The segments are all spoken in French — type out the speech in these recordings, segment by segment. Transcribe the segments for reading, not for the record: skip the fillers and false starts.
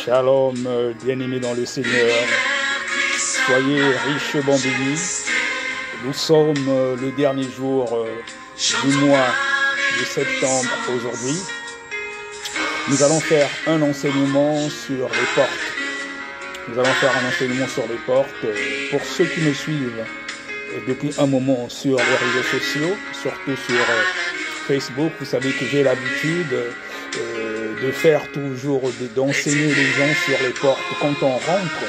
Shalom, bien-aimés dans le Seigneur. Soyez richement bénis. Nous sommes le dernier jour du mois de septembre aujourd'hui. Nous allons faire un enseignement sur les portes. Nous allons faire un enseignement sur les portes. Pour ceux qui me suivent depuis un moment sur les réseaux sociaux, surtout sur Facebook, vous savez que j'ai l'habitude de faire toujours, d'enseigner les gens sur les portes. Quand on rentre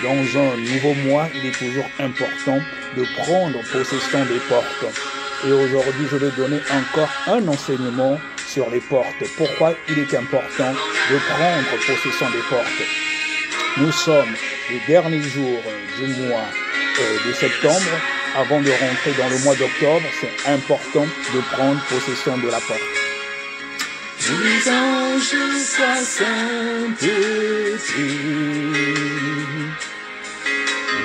dans un nouveau mois, il est toujours important de prendre possession des portes. Et aujourd'hui, je vais donner encore un enseignement sur les portes. Pourquoi il est important de prendre possession des portes? Nous sommes les derniers jours du mois de septembre. Avant de rentrer dans le mois d'octobre, c'est important de prendre possession de la porte. Les anges soient saints,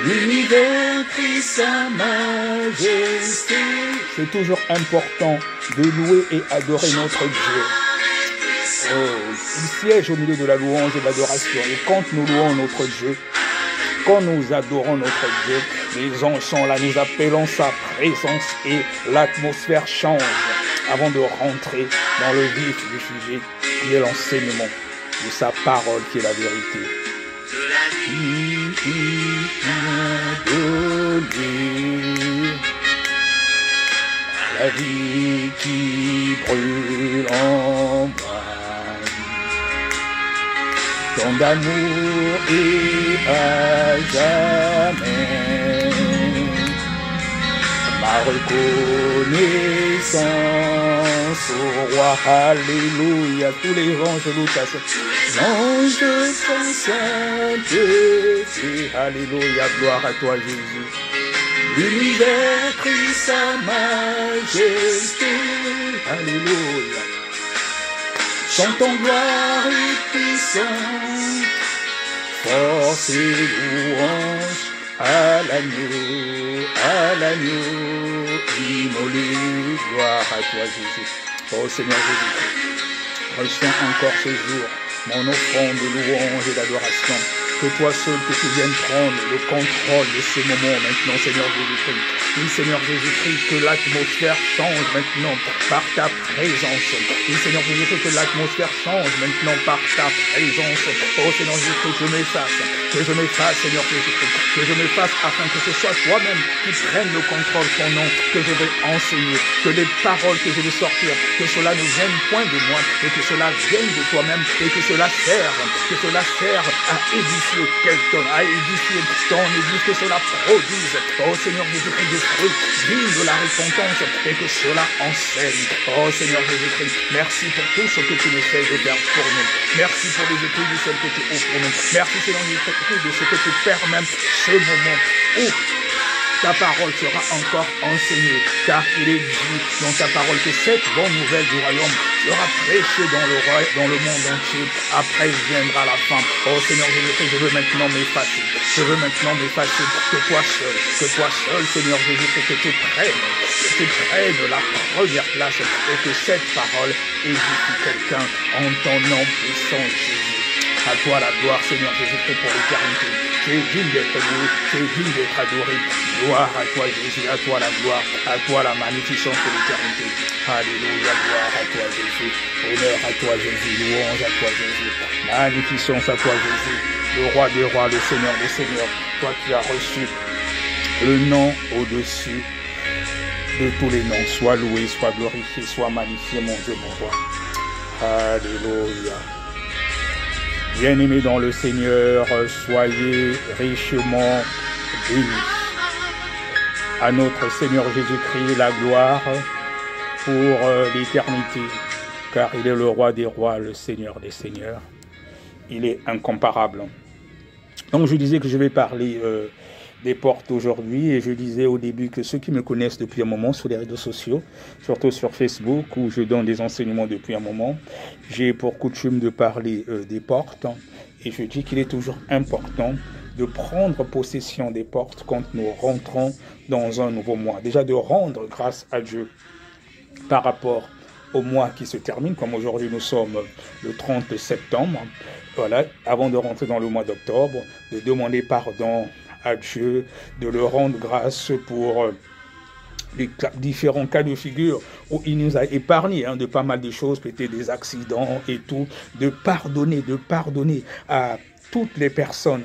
l'univers crie sa majesté. C'est toujours important de louer et adorer notre Dieu. Il siège au milieu de la louange et de l'adoration. Et quand nous louons notre Dieu, quand nous adorons notre Dieu, les anges sont là, nous appelons sa présence et l'atmosphère change avant de rentrer dans le vif du sujet qui est l'enseignement de sa parole qui est la vérité. La vie qui brûle en moi, tant d'amour et à jamais, ma reconnaissance au roi, alléluia, tous les anges louent ta sainte, l'ange saint-sainteté, alléluia, gloire à toi Jésus. L'univers crie sa majesté, alléluia. Chantons gloire et puissance, force et louange à l'agneau, immolé, gloire à toi Jésus. Oh Seigneur Jésus, reçois encore ce jour mon offrande de louange et d'adoration. Que toi seul, que tu viennes prendre le contrôle de ce moment maintenant, Seigneur Jésus-Christ. Oui, Seigneur Jésus-Christ, que l'atmosphère change maintenant par ta présence. Oui, Seigneur Jésus-Christ, que l'atmosphère change maintenant par ta présence. Oh, Seigneur Jésus-Christ, que je m'efface, Seigneur Jésus-Christ, que je m'efface afin que ce soit toi-même qui prenne le contrôle pendant que je vais enseigner, que les paroles que je vais sortir, que cela ne vienne point de moi, et que cela vienne de toi-même, et que cela serve à édifier quelqu'un, à édifier ton église, que cela produise, oh Seigneur Jésus-Christ, des fruits dignes de la repentance, et que cela enseigne. Oh Seigneur Jésus-Christ, merci pour tout ce que tu nous fais de faire pour nous. Merci pour les études du ciel que tu offres pour nous. Merci Seigneur Jésus-Christ de ce que tu permets ce moment où ta parole sera encore enseignée, car il est dit dans ta parole que cette bonne nouvelle du royaume sera prêchée dans le monde entier. Après viendra la fin. Oh Seigneur Jésus-Christ, je veux maintenant m'effacer. Je veux maintenant m'effacer. Que toi seul, Seigneur Jésus-Christ, que tu prennes la première place et que cette parole édifie quelqu'un en ton nom puissant, Jésus. À toi la gloire, Seigneur Jésus-Christ, pour l'éternité. Tu es digne d'être loué, tu es digne d'être adoré. Gloire à toi Jésus, à toi la gloire, à toi la magnificence de l'éternité. Alléluia, gloire à toi Jésus. Honneur à toi Jésus, louange à toi Jésus. Magnificence à toi Jésus, le roi des rois, le Seigneur des seigneurs. Toi qui as reçu le nom au-dessus de tous les noms. Sois loué, sois glorifié, sois magnifié, mon Dieu, mon roi. Alléluia. Bien-aimés dans le Seigneur, soyez richement bénis. À notre Seigneur Jésus-Christ, la gloire pour l'éternité, car il est le roi des rois, le Seigneur des seigneurs. Il est incomparable. Donc je disais que je vais parler des portes aujourd'hui, et je disais au début que ceux qui me connaissent depuis un moment sur les réseaux sociaux, surtout sur Facebook où je donne des enseignements depuis un moment, j'ai pour coutume de parler des portes, et je dis qu'il est toujours important de prendre possession des portes quand nous rentrons dans un nouveau mois. Déjà de rendre grâce à Dieu par rapport au mois qui se termine, comme aujourd'hui nous sommes le 30 septembre, voilà, avant de rentrer dans le mois d'octobre, de demander pardon à Dieu, de le rendre grâce pour les différents cas de figure où il nous a épargné de pas mal de choses, peut-être des accidents et tout, de pardonner à toutes les personnes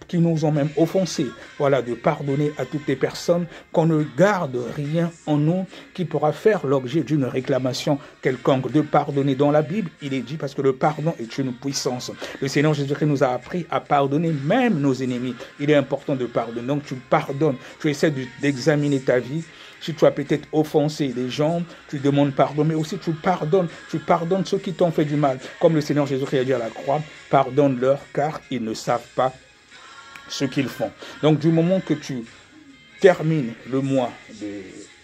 qui nous ont même offensés. Voilà, de pardonner à toutes les personnes, qu'on ne garde rien en nous qui pourra faire l'objet d'une réclamation quelconque. De pardonner. Dans la Bible, il est dit, parce que le pardon est une puissance. Le Seigneur Jésus-Christ nous a appris à pardonner même nos ennemis. Il est important de pardonner. Donc tu pardonnes, tu essaies d'examiner ta vie. Si tu as peut-être offensé des gens, tu demandes pardon, mais aussi tu pardonnes ceux qui t'ont fait du mal. Comme le Seigneur Jésus-Christ a dit à la croix, pardonne-leur car ils ne savent pas ce qu'ils font. Donc du moment que tu termines le mois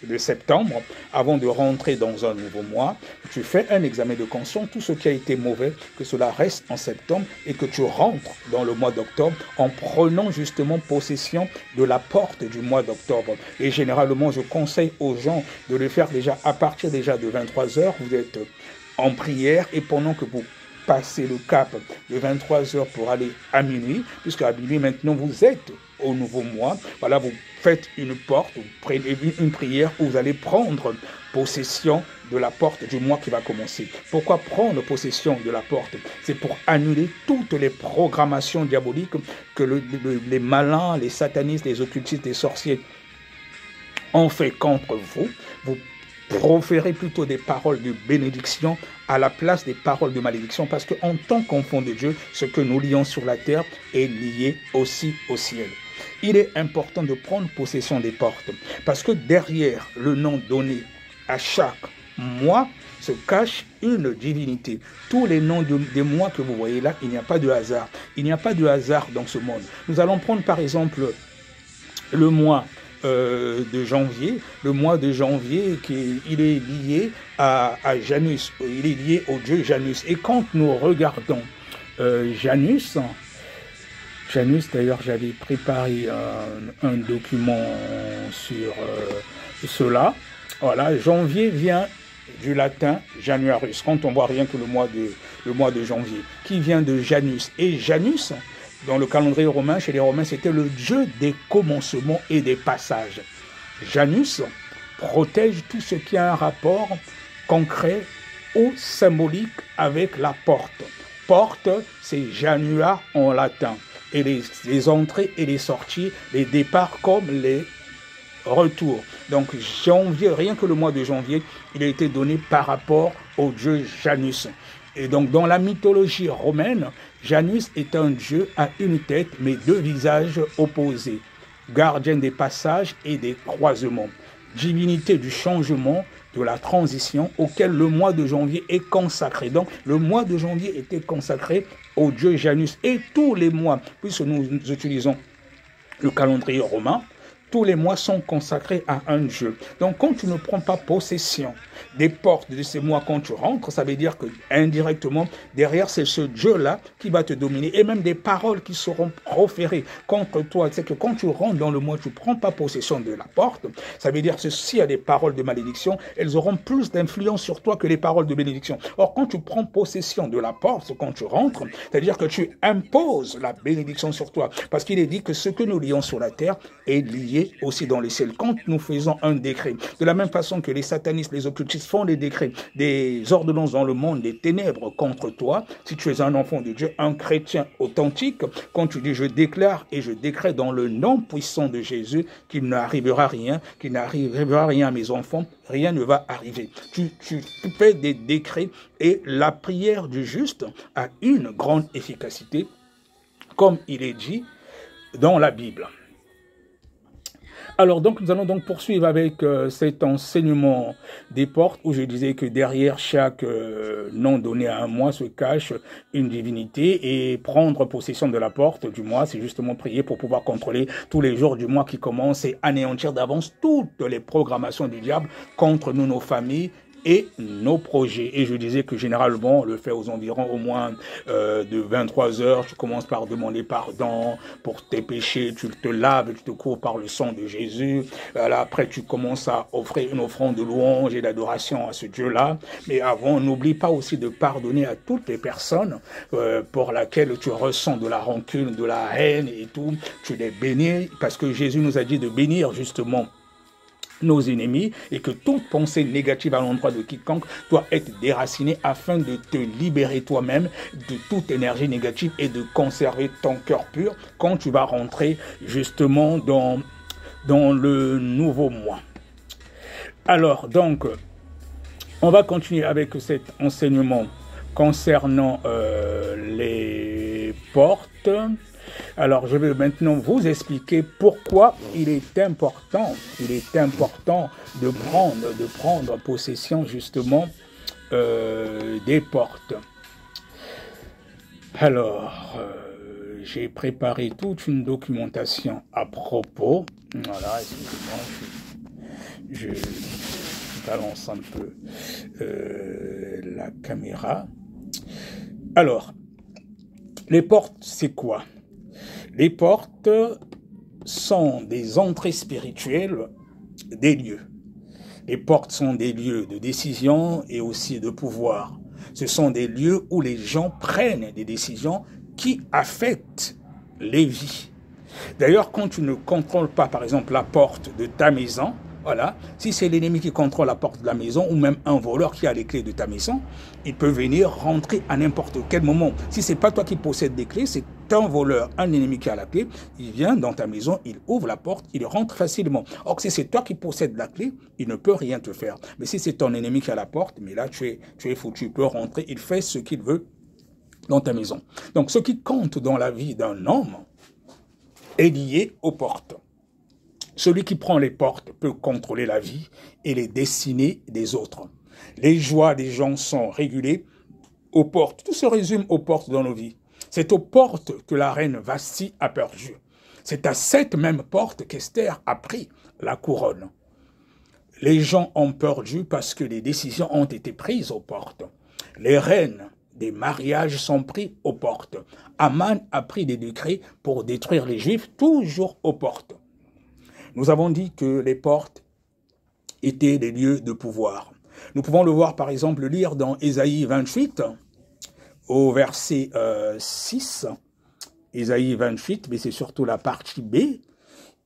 de septembre, avant de rentrer dans un nouveau mois, tu fais un examen de conscience, tout ce qui a été mauvais, que cela reste en septembre et que tu rentres dans le mois d'octobre en prenant justement possession de la porte du mois d'octobre. Et généralement, je conseille aux gens de le faire déjà à partir déjà de 23h, vous êtes en prière et pendant que vous passez le cap de 23h pour aller à minuit, puisqu'à minuit maintenant vous êtes au nouveau mois, voilà, vous faites une porte, vous prenez une prière où vous allez prendre possession de la porte du mois qui va commencer. Pourquoi prendre possession de la porte? C'est pour annuler toutes les programmations diaboliques que les malins, les satanistes, les occultistes, les sorciers ont fait contre vous. Vous proférez plutôt des paroles de bénédiction à la place des paroles de malédiction, parce qu'en tant qu'enfant de Dieu, ce que nous lions sur la terre est lié aussi au ciel. Il est important de prendre possession des portes, parce que derrière le nom donné à chaque mois se cache une divinité. Tous les noms des mois que vous voyez là, il n'y a pas de hasard. Il n'y a pas de hasard dans ce monde. Nous allons prendre par exemple le mois de janvier. Le mois de janvier, il est lié à Janus. Il est lié au dieu Janus. Et quand nous regardons Janus, d'ailleurs, j'avais préparé un document sur cela. Voilà, janvier vient du latin Januarus. Quand on voit rien que le mois de janvier, qui vient de Janus. Et Janus, dans le calendrier romain, chez les Romains, c'était le dieu des commencements et des passages. Janus protège tout ce qui a un rapport concret ou symbolique avec la porte. Porte, c'est Janua en latin. Et les entrées et les sorties, les départs comme les retours. Donc janvier, rien que le mois de janvier, il a été donné par rapport au dieu Janus. Et donc dans la mythologie romaine, Janus est un dieu à une tête mais deux visages opposés, gardien des passages et des croisements, divinité du changement, de la transition auquel le mois de janvier est consacré. Donc le mois de janvier était consacré au dieu Janus. Et tous les mois, puisque nous utilisons le calendrier romain, tous les mois sont consacrés à un dieu. Donc quand tu ne prends pas possession des portes de ces mois quand tu rentres, ça veut dire que indirectement, derrière c'est ce Dieu-là qui va te dominer. Et même des paroles qui seront proférées contre toi. C'est que quand tu rentres dans le mois, tu ne prends pas possession de la porte. Ça veut dire que s'il y a des paroles de malédiction, elles auront plus d'influence sur toi que les paroles de bénédiction. Or, quand tu prends possession de la porte, quand tu rentres, c'est-à-dire que tu imposes la bénédiction sur toi. Parce qu'il est dit que ce que nous lions sur la terre est lié aussi dans les ciels. Quand nous faisons un décret, de la même façon que les satanistes, les occultistes font des décrets, des ordonnances dans le monde, des ténèbres contre toi, si tu es un enfant de Dieu, un chrétien authentique, quand tu dis je déclare et je décrète dans le nom puissant de Jésus qu'il n'arrivera rien, à mes enfants, rien ne va arriver. Tu fais des décrets et la prière du juste a une grande efficacité, comme il est dit dans la Bible. Alors donc nous allons donc poursuivre avec cet enseignement des portes où je disais que derrière chaque nom donné à un mois se cache une divinité, et prendre possession de la porte du mois, c'est justement prier pour pouvoir contrôler tous les jours du mois qui commencent et anéantir d'avance toutes les programmations du diable contre nous, nos familles et nos projets. Et je disais que généralement, on le fait aux environs au moins de 23 heures. Tu commences par demander pardon pour tes péchés, tu te laves, tu te couvres par le sang de Jésus. Voilà, après, tu commences à offrir une offrande de louange et d'adoration à ce Dieu-là. Mais avant, n'oublie pas aussi de pardonner à toutes les personnes pour lesquelles tu ressens de la rancune, de la haine et tout. Tu les bénis parce que Jésus nous a dit de bénir justement nos ennemis et que toute pensée négative à l'endroit de quiconque doit être déracinée afin de te libérer toi-même de toute énergie négative et de conserver ton cœur pur quand tu vas rentrer justement dans le nouveau mois. Alors donc, on va continuer avec cet enseignement concernant les portes. Alors, je vais maintenant vous expliquer pourquoi il est important de prendre possession justement des portes. Alors, j'ai préparé toute une documentation à propos. Voilà, excusez-moi, je balance un peu la caméra. Alors, les portes, c'est quoi? Les portes sont des entrées spirituelles des lieux. Les portes sont des lieux de décision et aussi de pouvoir. Ce sont des lieux où les gens prennent des décisions qui affectent les vies. D'ailleurs, quand tu ne contrôles pas, par exemple, la porte de ta maison, voilà, si c'est l'ennemi qui contrôle la porte de la maison ou même un voleur qui a les clés de ta maison, il peut venir rentrer à n'importe quel moment. Si c'est pas toi qui possèdes des clés, c'est un voleur, un ennemi qui a la clé, il vient dans ta maison, il ouvre la porte, il rentre facilement. Or, si c'est toi qui possèdes la clé, il ne peut rien te faire. Mais si c'est ton ennemi qui a la porte, mais là, tu es foutu, tu peux rentrer, il fait ce qu'il veut dans ta maison. Donc, ce qui compte dans la vie d'un homme est lié aux portes. Celui qui prend les portes peut contrôler la vie et les destinées des autres. Les joies des gens sont régulées aux portes. Tout se résume aux portes dans nos vies. C'est aux portes que la reine Vasti a perdu. C'est à cette même porte qu'Esther a pris la couronne. Les gens ont perdu parce que les décisions ont été prises aux portes. Les reines des mariages sont pris aux portes. Aman a pris des décrets pour détruire les Juifs, toujours aux portes. Nous avons dit que les portes étaient des lieux de pouvoir. Nous pouvons le voir, par exemple, lire dans Ésaïe 28, au verset 6. Ésaïe 28, mais c'est surtout la partie B.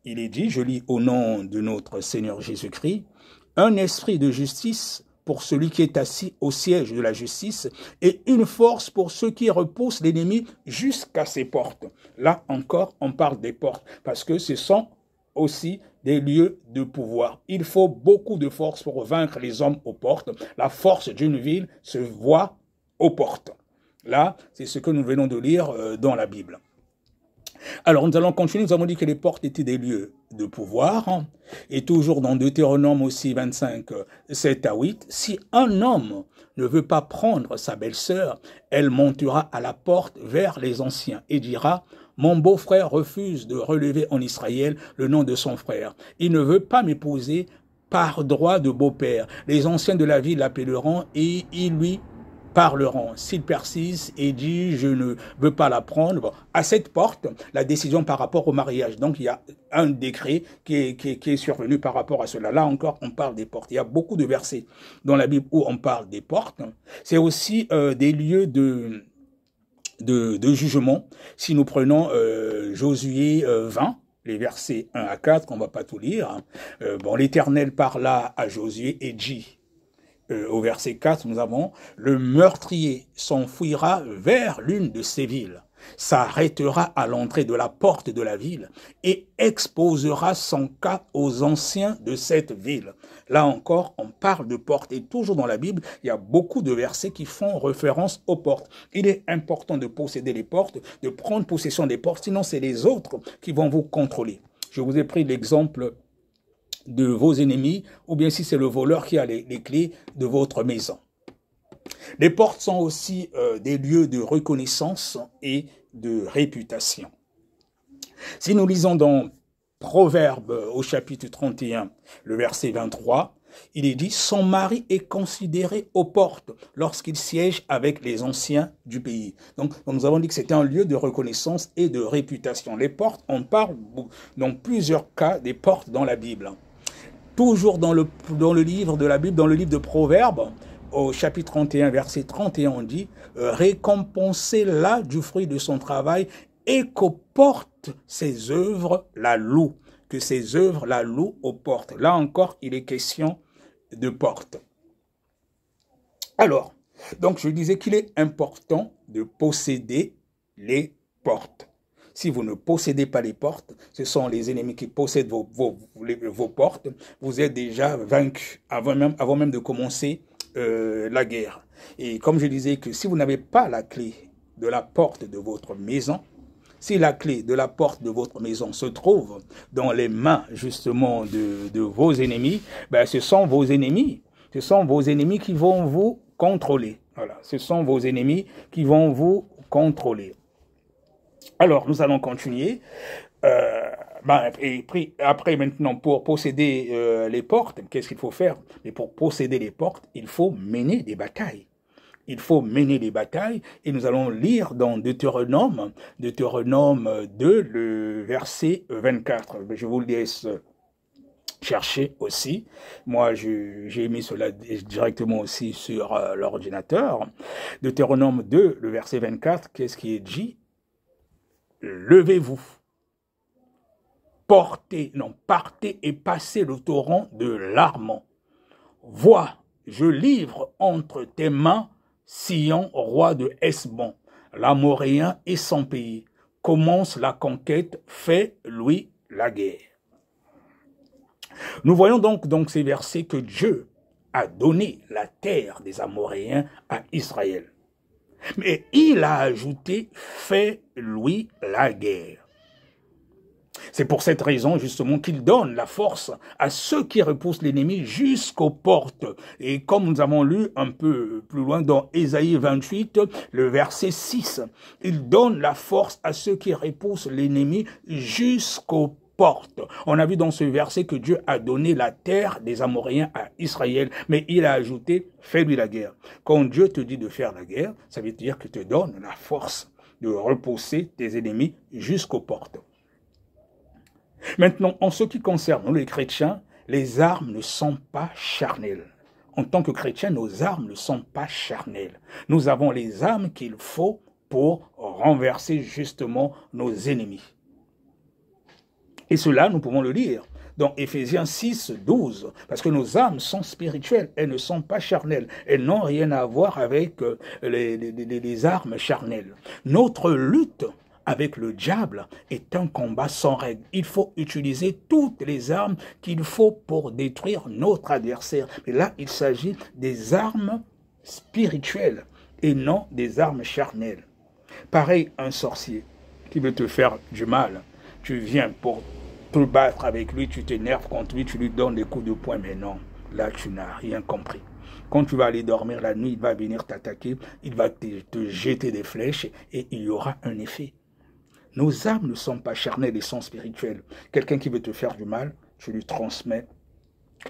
Il est dit, je lis au nom de notre Seigneur Jésus-Christ, « Un esprit de justice pour celui qui est assis au siège de la justice et une force pour ceux qui repoussent l'ennemi jusqu'à ses portes. » Là encore, on parle des portes, parce que ce sont aussi des lieux de pouvoir. Il faut beaucoup de force pour vaincre les hommes aux portes. La force d'une ville se voit aux portes. Là, c'est ce que nous venons de lire dans la Bible. Alors, nous allons continuer. Nous avons dit que les portes étaient des lieux de pouvoir. Et toujours dans Deutéronome aussi 25, 7 à 8, si un homme ne veut pas prendre sa belle-sœur, elle montera à la porte vers les anciens et dira « Mon beau-frère refuse de relever en Israël le nom de son frère. Il ne veut pas m'épouser par droit de beau-père. Les anciens de la ville l'appelleront et ils lui parleront. S'il persiste et dit « Je ne veux pas la prendre », bon, à cette porte, la décision par rapport au mariage. Donc, il y a un décret qui est survenu par rapport à cela. Là encore, on parle des portes. Il y a beaucoup de versets dans la Bible où on parle des portes. C'est aussi des lieux de jugement. Si nous prenons Josué 20, les versets 1 à 4, on ne va pas tout lire. Bon, l'Éternel parla à Josué et dit, au verset 4, nous avons « Le meurtrier s'enfuira vers l'une de ces villes, s'arrêtera à l'entrée de la porte de la ville et exposera son cas aux anciens de cette ville. » Là encore, on parle de portes. Et toujours dans la Bible, il y a beaucoup de versets qui font référence aux portes. Il est important de posséder les portes, de prendre possession des portes, sinon c'est les autres qui vont vous contrôler. Je vous ai pris l'exemple de vos ennemis, ou bien si c'est le voleur qui a les clés de votre maison. Les portes sont aussi des lieux de reconnaissance et de réputation. Si nous lisons dans Proverbes au chapitre 31, le verset 23, il est dit, son mari est considéré aux portes lorsqu'il siège avec les anciens du pays. Donc nous avons dit que c'était un lieu de reconnaissance et de réputation. Les portes, on parle dans plusieurs cas des portes dans la Bible. Toujours dans le livre de la Bible, dans le livre de Proverbes, au chapitre 31, verset 31, on dit « Récompensez-la du fruit de son travail et qu'aux portes ses œuvres la louent. » Que ses œuvres la louent aux portes. Là encore, il est question de portes. Alors, donc je disais qu'il est important de posséder les portes. Si vous ne possédez pas les portes, ce sont les ennemis qui possèdent vos portes, vous êtes déjà vaincu avant même de commencer la guerre. Et comme je disais que si vous n'avez pas la clé de la porte de votre maison, si la clé de la porte de votre maison se trouve dans les mains justement de vos ennemis, ben ce sont vos ennemis. Ce sont vos ennemis qui vont vous contrôler. Voilà, ce sont vos ennemis qui vont vous contrôler. Alors, nous allons continuer. Et après, maintenant, pour posséder les portes, qu'est-ce qu'il faut faire? Mais pour posséder les portes, il faut mener des batailles. Il faut mener des batailles et nous allons lire dans Deutéronome 2, le verset 24. Je vous laisse chercher aussi. Moi, j'ai mis cela directement aussi sur l'ordinateur. Deutéronome 2, le verset 24, qu'est-ce qui est dit? Levez-vous, partez et passez le torrent de l'Arnon. Vois, je livre entre tes mains Sihon, roi de Hesbon, l'Amoréen et son pays. Commence la conquête, fais-lui la guerre. Nous voyons donc dans ces versets que Dieu a donné la terre des Amoréens à Israël. Mais il a ajouté, fais-lui la guerre. C'est pour cette raison, justement, qu'il donne la force à ceux qui repoussent l'ennemi jusqu'aux portes. Et comme nous avons lu un peu plus loin dans Ésaïe 28, le verset 6, il donne la force à ceux qui repoussent l'ennemi jusqu'aux portes. On a vu dans ce verset que Dieu a donné la terre des Amoréens à Israël, mais il a ajouté, fais-lui la guerre. Quand Dieu te dit de faire la guerre, ça veut dire qu'il te donne la force de repousser tes ennemis jusqu'aux portes. Maintenant, en ce qui concerne nous les chrétiens, les armes ne sont pas charnelles. En tant que chrétiens, nos armes ne sont pas charnelles. Nous avons les armes qu'il faut pour renverser justement nos ennemis. Et cela, nous pouvons le lire dans Éphésiens 6, 12, parce que nos âmes sont spirituelles, elles ne sont pas charnelles, elles n'ont rien à voir avec les armes charnelles. Notre lutte avec le diable est un combat sans règle. Il faut utiliser toutes les armes qu'il faut pour détruire notre adversaire. Mais là, il s'agit des armes spirituelles et non des armes charnelles. Pareil, un sorcier qui veut te faire du mal, tu viens pour te battre avec lui, tu t'énerves contre lui, tu lui donnes des coups de poing, mais non, là tu n'as rien compris. Quand tu vas aller dormir la nuit, il va venir t'attaquer, il va te jeter des flèches et il y aura un effet. Nos âmes ne sont pas charnelles, elles sont spirituelles. Quelqu'un qui veut te faire du mal, tu lui transmets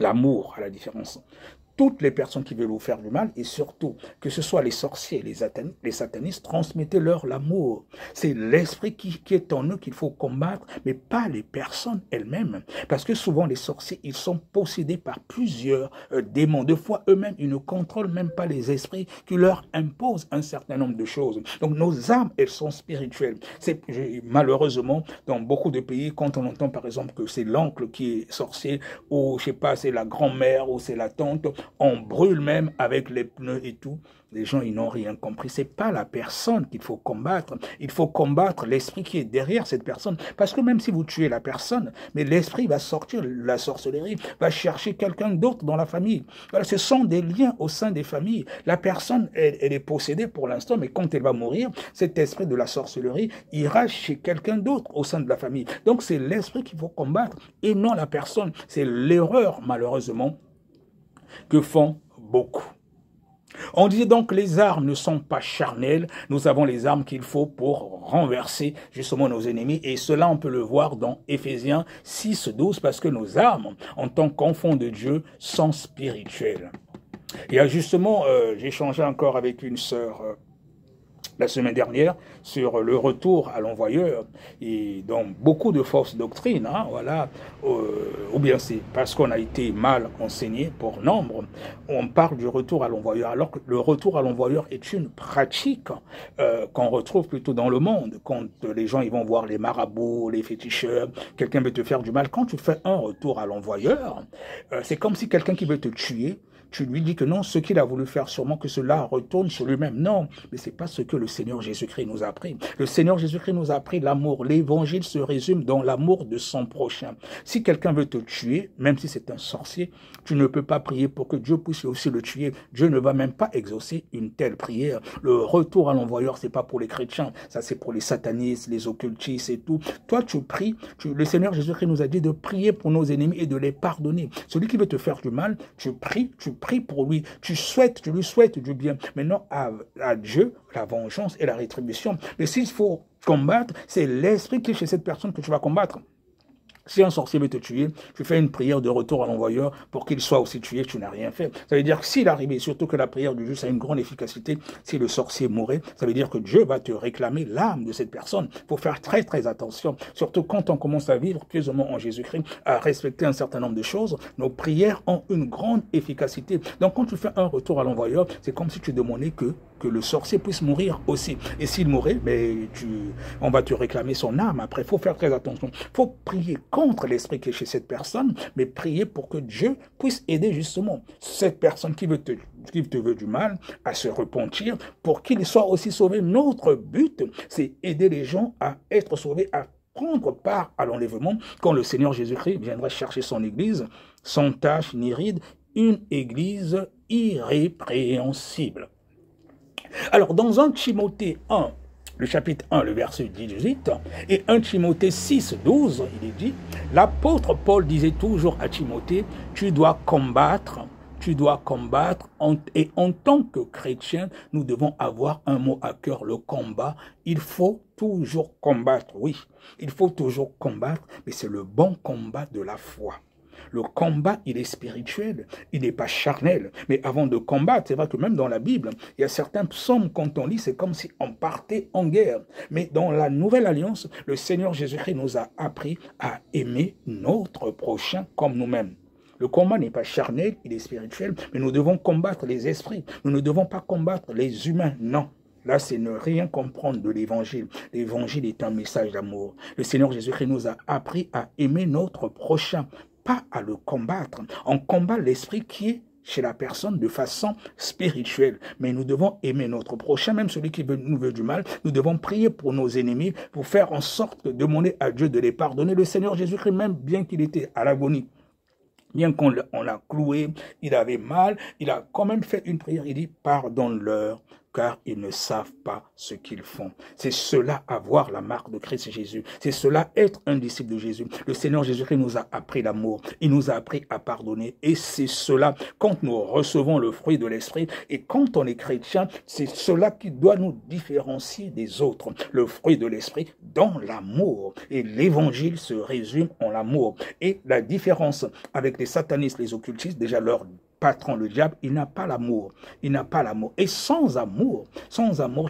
l'amour à la différence. Toutes les personnes qui veulent vous faire du mal, et surtout, que ce soit les sorciers, les satanistes, transmettez-leur l'amour. C'est l'esprit qui est en eux qu'il faut combattre, mais pas les personnes elles-mêmes. Parce que souvent, les sorciers, ils sont possédés par plusieurs démons. Des fois, eux-mêmes, ils ne contrôlent même pas les esprits qui leur imposent un certain nombre de choses. Donc, nos âmes, elles sont spirituelles. Malheureusement, dans beaucoup de pays, quand on entend, par exemple, que c'est l'oncle qui est sorcier, ou, je sais pas, c'est la grand-mère, ou c'est la tante, on brûle même avec les pneus et tout. Les gens, ils n'ont rien compris. C'est pas la personne qu'il faut combattre. Il faut combattre l'esprit qui est derrière cette personne. Parce que même si vous tuez la personne, mais l'esprit va sortir, la sorcellerie, va chercher quelqu'un d'autre dans la famille. Voilà, ce sont des liens au sein des familles. La personne, elle est possédée pour l'instant, mais quand elle va mourir, cet esprit de la sorcellerie ira chez quelqu'un d'autre au sein de la famille. Donc c'est l'esprit qu'il faut combattre et non la personne. C'est l'erreur, malheureusement, que font beaucoup. On disait donc que les armes ne sont pas charnelles, nous avons les armes qu'il faut pour renverser justement nos ennemis, et cela on peut le voir dans Éphésiens 6, 12, parce que nos armes, en tant qu'enfants de Dieu, sont spirituelles. Il y a justement, j'ai échangé encore avec une sœur la semaine dernière sur le retour à l'envoyeur, et donc beaucoup de fausses doctrines, hein, voilà, ou bien c'est parce qu'on a été mal enseigné pour nombre, on parle du retour à l'envoyeur, alors que le retour à l'envoyeur est une pratique qu'on retrouve plutôt dans le monde, quand les gens ils vont voir les marabouts, les féticheurs, quelqu'un veut te faire du mal, quand tu fais un retour à l'envoyeur, c'est comme si quelqu'un qui veut te tuer, tu lui dis que non, ce qu'il a voulu faire, sûrement que cela retourne sur lui-même. Non, mais ce n'est pas ce que le Seigneur Jésus-Christ nous a appris. Le Seigneur Jésus-Christ nous a appris l'amour. L'évangile se résume dans l'amour de son prochain. Si quelqu'un veut te tuer, même si c'est un sorcier, tu ne peux pas prier pour que Dieu puisse aussi le tuer. Dieu ne va même pas exaucer une telle prière. Le retour à l'envoyeur, c'est pas pour les chrétiens. Ça, c'est pour les satanistes, les occultistes et tout. Toi, tu pries. Le Seigneur Jésus-Christ nous a dit de prier pour nos ennemis et de les pardonner. Celui qui veut te faire du mal, tu pries pour lui, tu lui souhaites du bien. Maintenant, à Dieu, la vengeance et la rétribution. Mais s'il faut combattre, c'est l'esprit qui est chez cette personne que tu vas combattre. Si un sorcier veut te tuer, tu fais une prière de retour à l'envoyeur pour qu'il soit aussi tué, tu n'as rien fait. Ça veut dire que s'il arrivait, surtout que la prière du juste a une grande efficacité, si le sorcier mourait, ça veut dire que Dieu va te réclamer l'âme de cette personne. Il faut faire très très attention, surtout quand on commence à vivre pieusement en Jésus-Christ, à respecter un certain nombre de choses, nos prières ont une grande efficacité. Donc quand tu fais un retour à l'envoyeur, c'est comme si tu demandais que le sorcier puisse mourir aussi. Et s'il mourait, on va te réclamer son âme. Après, il faut faire très attention. Il faut prier contre l'esprit qui est chez cette personne, mais prier pour que Dieu puisse aider justement cette personne qui te veut du mal à se repentir, pour qu'il soit aussi sauvé. Notre but, c'est aider les gens à être sauvés, à prendre part à l'enlèvement, quand le Seigneur Jésus-Christ viendra chercher son église, sans tache ni ride, une église irrépréhensible. Alors, dans 1 Timothée 1, le chapitre 1, le verset 18, et 1 Timothée 6, 12, il est dit, l'apôtre Paul disait toujours à Timothée, tu dois combattre, et en tant que chrétien, nous devons avoir un mot à cœur, le combat. Il faut toujours combattre, oui, il faut toujours combattre, mais c'est le bon combat de la foi. Le combat, il est spirituel, il n'est pas charnel. Mais avant de combattre, c'est vrai que même dans la Bible, il y a certains psaumes, quand on lit, c'est comme si on partait en guerre. Mais dans la Nouvelle Alliance, le Seigneur Jésus-Christ nous a appris à aimer notre prochain comme nous-mêmes. Le combat n'est pas charnel, il est spirituel, mais nous devons combattre les esprits. Nous ne devons pas combattre les humains, non. Là, c'est ne rien comprendre de l'évangile. L'évangile est un message d'amour. Le Seigneur Jésus-Christ nous a appris à aimer notre prochain, pas à le combattre. On combat l'esprit qui est chez la personne de façon spirituelle. Mais nous devons aimer notre prochain, même celui qui nous veut du mal. Nous devons prier pour nos ennemis, pour faire en sorte de demander à Dieu de les pardonner. Le Seigneur Jésus-Christ, même bien qu'il était à l'agonie, bien qu'on l'a cloué, il avait mal, il a quand même fait une prière. Il dit, pardonne-leur, car ils ne savent pas ce qu'ils font. C'est cela avoir la marque de Christ Jésus. C'est cela être un disciple de Jésus. Le Seigneur Jésus-Christ nous a appris l'amour. Il nous a appris à pardonner. Et c'est cela, quand nous recevons le fruit de l'Esprit, et quand on est chrétien, c'est cela qui doit nous différencier des autres. Le fruit de l'Esprit dans l'amour. Et l'évangile se résume en l'amour. Et la différence avec les satanistes, les occultistes, déjà leur patron, le diable, il n'a pas l'amour. Il n'a pas l'amour. Et sans amour,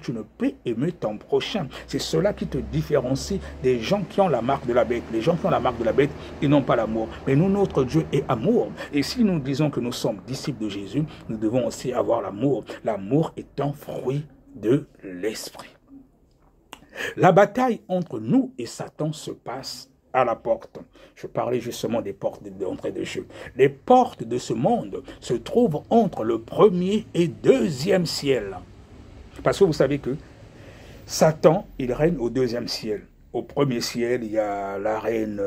tu ne peux aimer ton prochain. C'est cela qui te différencie des gens qui ont la marque de la bête. Les gens qui ont la marque de la bête, ils n'ont pas l'amour. Mais nous, notre Dieu est amour. Et si nous disons que nous sommes disciples de Jésus, nous devons aussi avoir l'amour. L'amour est un fruit de l'esprit. La bataille entre nous et Satan se passe à la porte. Je parlais justement des portes d'entrée de jeu. Les portes de ce monde se trouvent entre le premier et deuxième ciel. Parce que vous savez que Satan, il règne au deuxième ciel. Au premier ciel, il y a la reine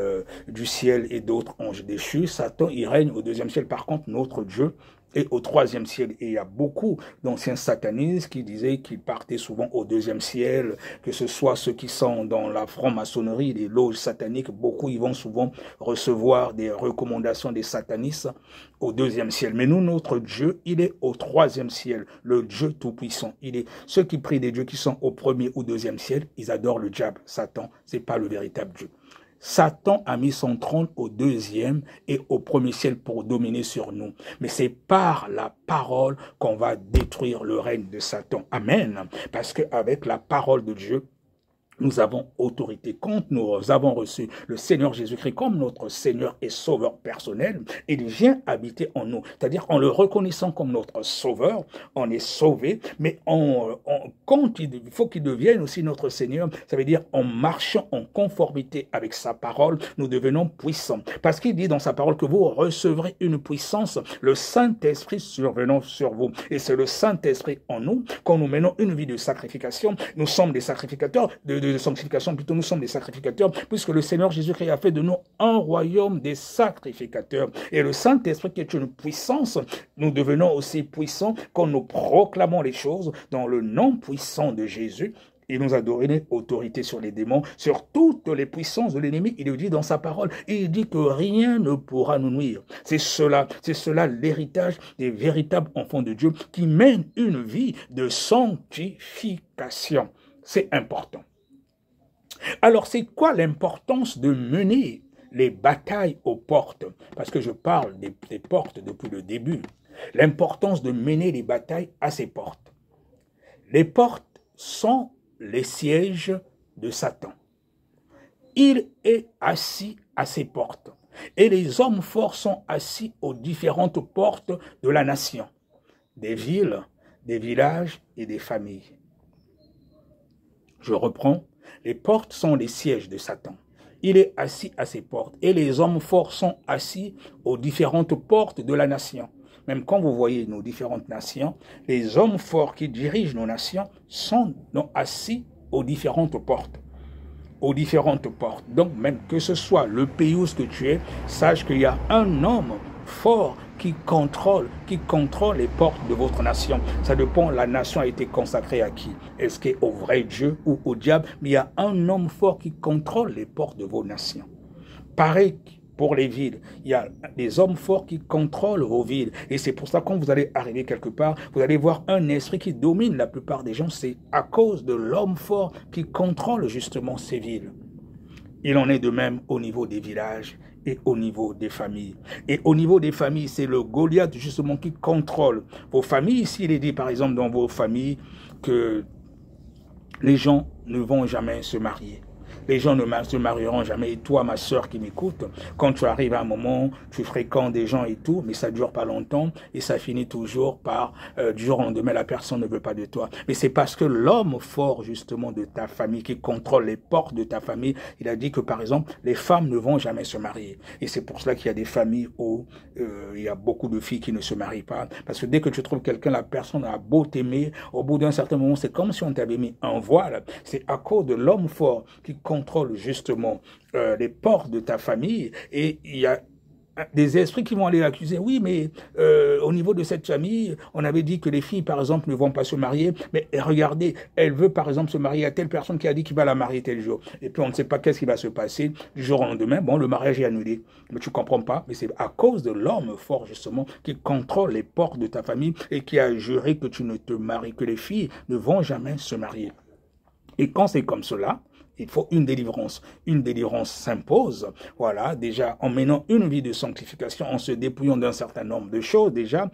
du ciel et d'autres anges déchus. Satan, il règne au deuxième ciel. Par contre, notre Dieu, et au troisième ciel. Et il y a beaucoup d'anciens satanistes qui disaient qu'ils partaient souvent au deuxième ciel, que ce soit ceux qui sont dans la franc-maçonnerie, les loges sataniques, beaucoup ils vont souvent recevoir des recommandations des satanistes au deuxième ciel. Mais nous, notre Dieu, il est au troisième ciel, le Dieu tout-puissant. Ceux qui prient des dieux qui sont au premier ou deuxième ciel, ils adorent le diable, Satan, c'est pas le véritable Dieu. Satan a mis son trône au deuxième et au premier ciel pour dominer sur nous. Mais c'est par la parole qu'on va détruire le règne de Satan. Amen. Parce qu'avec la parole de Dieu, nous avons autorité. Quand nous avons reçu le Seigneur Jésus-Christ comme notre Seigneur et Sauveur personnel, il vient habiter en nous. C'est-à-dire en le reconnaissant comme notre Sauveur, on est sauvé, mais quand il faut qu'il devienne aussi notre Seigneur, ça veut dire en marchant en conformité avec sa parole, nous devenons puissants. Parce qu'il dit dans sa parole que vous recevrez une puissance, le Saint-Esprit survenant sur vous. Et c'est le Saint-Esprit en nous, quand nous menons une vie de sacrification, nous sommes des sacrificateurs, de sanctification, plutôt nous sommes des sacrificateurs, puisque le Seigneur Jésus-Christ a fait de nous un royaume des sacrificateurs. Et le Saint-Esprit qui est une puissance, nous devenons aussi puissants quand nous proclamons les choses dans le nom puissant de Jésus. Il nous a donné autorité sur les démons, sur toutes les puissances de l'ennemi. Il le dit dans sa parole. Et il dit que rien ne pourra nous nuire. C'est cela l'héritage des véritables enfants de Dieu qui mènent une vie de sanctification. C'est important. Alors, c'est quoi l'importance de mener les batailles aux portes? Parce que je parle des portes depuis le début. L'importance de mener les batailles à ces portes. Les portes sont les sièges de Satan. Il est assis à ces portes. Et les hommes forts sont assis aux différentes portes de la nation, des villes, des villages et des familles. Je reprends. Les portes sont les sièges de Satan. Il est assis à ses portes. Et les hommes forts sont assis aux différentes portes de la nation. Même quand vous voyez nos différentes nations, les hommes forts qui dirigent nos nations sont assis aux différentes portes. Aux différentes portes. Donc même que ce soit le pays où tu es, sache qu'il y a un homme fort qui contrôle les portes de votre nation. Ça dépend, la nation a été consacrée à qui? Est-ce qu'au vrai Dieu ou au diable? Mais il y a un homme fort qui contrôle les portes de vos nations. Pareil pour les villes, il y a des hommes forts qui contrôlent vos villes. Et c'est pour ça que quand vous allez arriver quelque part, vous allez voir un esprit qui domine la plupart des gens. C'est à cause de l'homme fort qui contrôle justement ces villes. Il en est de même au niveau des villages et au niveau des familles. Et au niveau des familles, c'est le Goliath justement qui contrôle vos familles. Ici, il est dit par exemple dans vos familles que les gens ne vont jamais se marier. Les gens ne se marieront jamais. Et toi, ma soeur qui m'écoute, quand tu arrives à un moment, tu fréquentes des gens et tout, mais ça ne dure pas longtemps et ça finit toujours par, du jour au lendemain, la personne ne veut pas de toi. Mais c'est parce que l'homme fort, justement, de ta famille, qui contrôle les portes de ta famille, il a dit que, par exemple, les femmes ne vont jamais se marier. Et c'est pour cela qu'il y a des familles où il y a beaucoup de filles qui ne se marient pas. Parce que dès que tu trouves quelqu'un, la personne a beau t'aimer, au bout d'un certain moment, c'est comme si on t'avait mis un voile. C'est à cause de l'homme fort qui contrôle justement les portes de ta famille, et il y a des esprits qui vont aller l'accuser. Oui, mais au niveau de cette famille, on avait dit que les filles, par exemple, ne vont pas se marier, mais regardez, elle veut, par exemple, se marier à telle personne qui a dit qu'il va la marier tel jour. Et puis, on ne sait pas qu'est-ce qui va se passer du jour au lendemain. Bon, le mariage est annulé. Mais tu ne comprends pas, mais c'est à cause de l'homme fort, justement, qui contrôle les portes de ta famille et qui a juré que tu ne te maries, que les filles ne vont jamais se marier. Et quand c'est comme cela, il faut une délivrance. Une délivrance s'impose, voilà, déjà en menant une vie de sanctification, en se dépouillant d'un certain nombre de choses, déjà,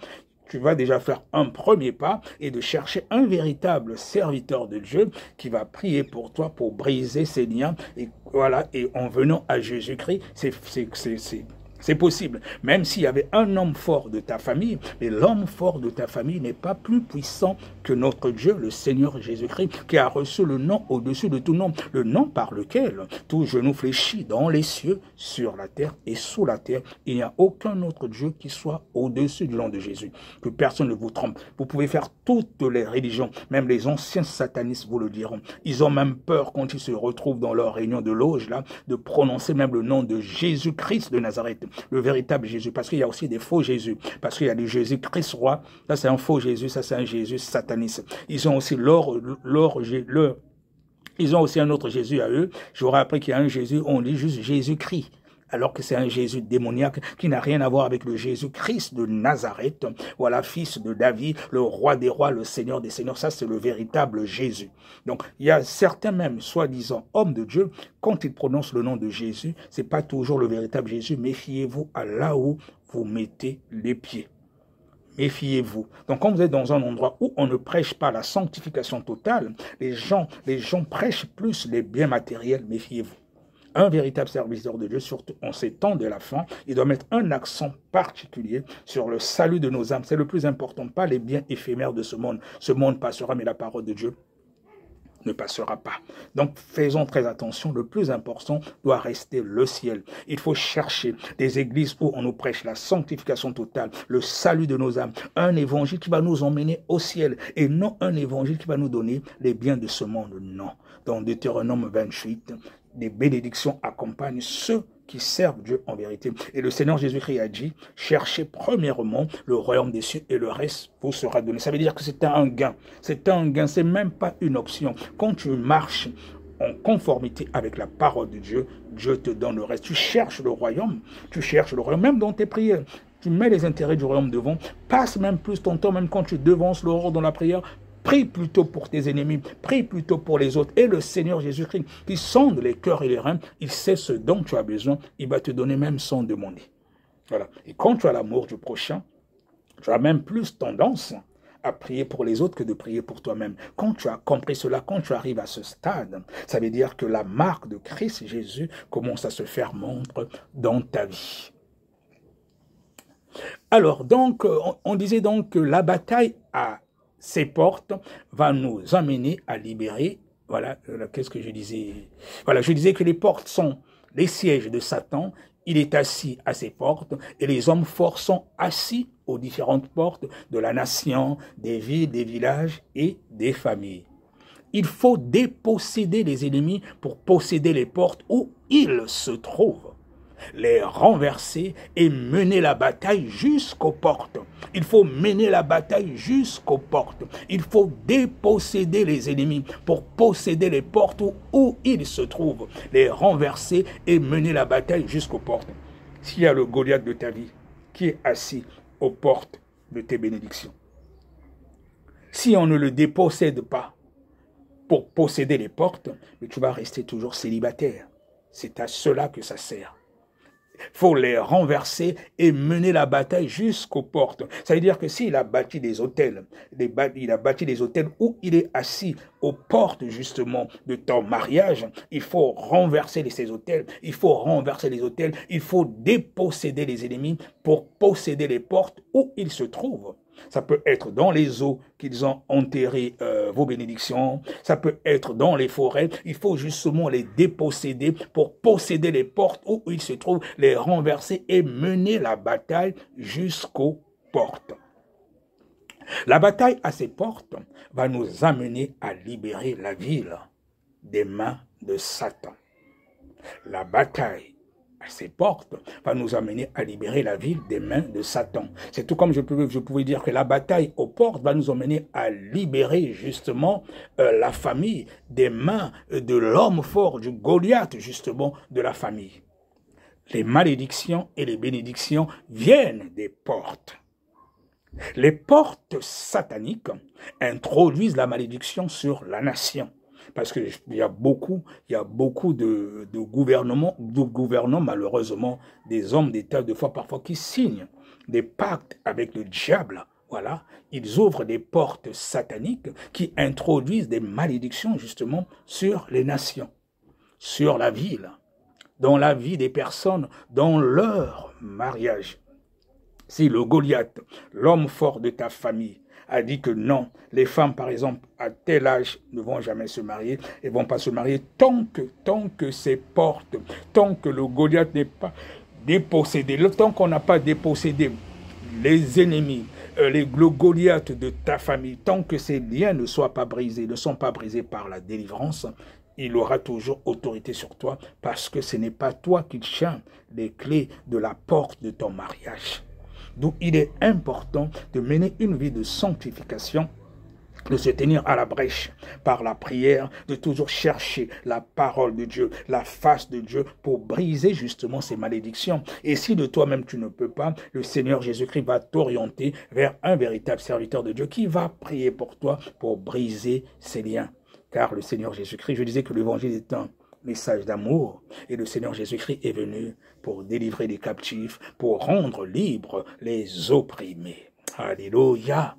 tu vas déjà faire un premier pas et de chercher un véritable serviteur de Dieu qui va prier pour toi pour briser ces liens. Et voilà, et en venant à Jésus-Christ, c'est possible. Même s'il y avait un homme fort de ta famille, mais l'homme fort de ta famille n'est pas plus puissant que notre Dieu, le Seigneur Jésus-Christ, qui a reçu le nom au-dessus de tout nom, le nom par lequel tout genou fléchit dans les cieux, sur la terre et sous la terre. Il n'y a aucun autre Dieu qui soit au-dessus du nom de Jésus. Que personne ne vous trompe. Vous pouvez faire toutes les religions, même les anciens satanistes vous le diront. Ils ont même peur quand ils se retrouvent dans leur réunion de loge, là, de prononcer même le nom de Jésus-Christ de Nazareth. le véritable Jésus, parce qu'il y a aussi des faux Jésus, parce qu'il y a des Jésus-Christ roi, ça c'est un faux Jésus, ça c'est un Jésus sataniste. Ils ont aussi ils ont aussi un autre Jésus à eux. J'aurais appris qu'il y a un Jésus, on dit juste Jésus-Christ, alors que c'est un Jésus démoniaque qui n'a rien à voir avec le Jésus-Christ de Nazareth, voilà, fils de David, le roi des rois, le Seigneur des seigneurs, ça c'est le véritable Jésus. Donc il y a certains même, soi-disant hommes de Dieu, quand ils prononcent le nom de Jésus, c'est pas toujours le véritable Jésus, méfiez-vous à là où vous mettez les pieds. Méfiez-vous. Donc, quand vous êtes dans un endroit où on ne prêche pas la sanctification totale, les gens prêchent plus les biens matériels, méfiez-vous. Un véritable serviteur de Dieu, surtout en ces temps de la fin, il doit mettre un accent particulier sur le salut de nos âmes. C'est le plus important, pas les biens éphémères de ce monde. Ce monde passera, mais la parole de Dieu ne passera pas. Donc, faisons très attention. Le plus important doit rester le ciel. Il faut chercher des églises où on nous prêche la sanctification totale, le salut de nos âmes, un évangile qui va nous emmener au ciel et non un évangile qui va nous donner les biens de ce monde. Non. Dans Deutéronome 28, des bénédictions accompagnent ceux qui servent Dieu en vérité. Et le Seigneur Jésus-Christ a dit, cherchez premièrement le royaume des cieux et le reste vous sera donné. Ça veut dire que c'est un gain. C'est un gain, c'est même pas une option. Quand tu marches en conformité avec la parole de Dieu, Dieu te donne le reste. Tu cherches le royaume, même dans tes prières. Tu mets les intérêts du royaume devant, passe même plus ton temps, même quand tu devances l'aurore dans la prière, prie plutôt pour tes ennemis, prie plutôt pour les autres. Et le Seigneur Jésus-Christ, qui sonde les cœurs et les reins, il sait ce dont tu as besoin, il va te donner même sans demander. Voilà. Et quand tu as l'amour du prochain, tu as même plus tendance à prier pour les autres que de prier pour toi-même. Quand tu as compris cela, quand tu arrives à ce stade, ça veut dire que la marque de Christ Jésus commence à se faire montre dans ta vie. Alors, donc, on disait donc que la bataille à ces portes va nous amener à libérer, voilà, qu'est-ce que je disais? Voilà, je disais que les portes sont les sièges de Satan, il est assis à ces portes, et les hommes forts sont assis aux différentes portes de la nation, des villes, des villages et des familles. Il faut déposséder les ennemis pour posséder les portes où ils se trouvent, les renverser et mener la bataille jusqu'aux portes. Il faut mener la bataille jusqu'aux portes. Il faut déposséder les ennemis pour posséder les portes où ils se trouvent, les renverser et mener la bataille jusqu'aux portes. S'il y a le Goliath de ta vie qui est assis aux portes de tes bénédictions, si on ne le dépossède pas pour posséder les portes, mais tu vas rester toujours célibataire. C'est à cela que ça sert. Il faut les renverser et mener la bataille jusqu'aux portes. Ça veut dire que s'il a bâti des hôtels, il a bâti des hôtels où il est assis aux portes justement de ton mariage, il faut renverser ces hôtels, il faut renverser les hôtels, il faut déposséder les ennemis pour posséder les portes où ils se trouvent. Ça peut être dans les eaux qu'ils ont enterré vos bénédictions. Ça peut être dans les forêts. Il faut justement les déposséder pour posséder les portes où ils se trouvent, les renverser et mener la bataille jusqu'aux portes. La bataille à ces portes va nous amener à libérer la ville des mains de Satan. La bataille à ces portes va nous amener à libérer la ville des mains de Satan. C'est tout comme je pouvais dire que la bataille aux portes va nous amener à libérer justement la famille des mains de l'homme fort, du Goliath justement de la famille. Les malédictions et les bénédictions viennent des portes. Les portes sataniques introduisent la malédiction sur la nation. Parce qu'il y a beaucoup de gouvernants, malheureusement, des hommes d'État, de foi parfois, qui signent des pactes avec le diable. Voilà, ils ouvrent des portes sataniques qui introduisent des malédictions, justement, sur les nations, sur la ville, dans la vie des personnes, dans leur mariage. Si le Goliath, l'homme fort de ta famille, a dit que non, les femmes, par exemple, à tel âge, ne vont jamais se marier, elles ne vont pas se marier tant que ces portes, tant que le Goliath n'est pas dépossédé, tant qu'on n'a pas dépossédé les ennemis, le Goliath de ta famille, tant que ces liens ne sont pas brisés par la délivrance, il aura toujours autorité sur toi parce que ce n'est pas toi qui tiens les clés de la porte de ton mariage. D'où il est important de mener une vie de sanctification, de se tenir à la brèche par la prière, de toujours chercher la parole de Dieu, la face de Dieu pour briser justement ces malédictions. Et si de toi-même tu ne peux pas, le Seigneur Jésus-Christ va t'orienter vers un véritable serviteur de Dieu qui va prier pour toi pour briser ces liens. Car le Seigneur Jésus-Christ, je disais que l'évangile est un message d'amour et le Seigneur Jésus-Christ est venu pour délivrer les captifs, pour rendre libres les opprimés. Alléluia.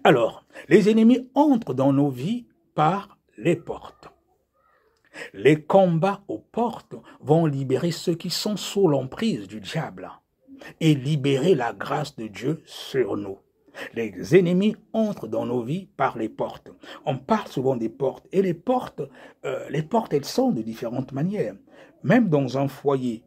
Alors, les ennemis entrent dans nos vies par les portes. Les combats aux portes vont libérer ceux qui sont sous l'emprise du diable et libérer la grâce de Dieu sur nous. Les ennemis entrent dans nos vies par les portes. On parle souvent des portes. Et les portes, elles sont de différentes manières. Même dans un foyer,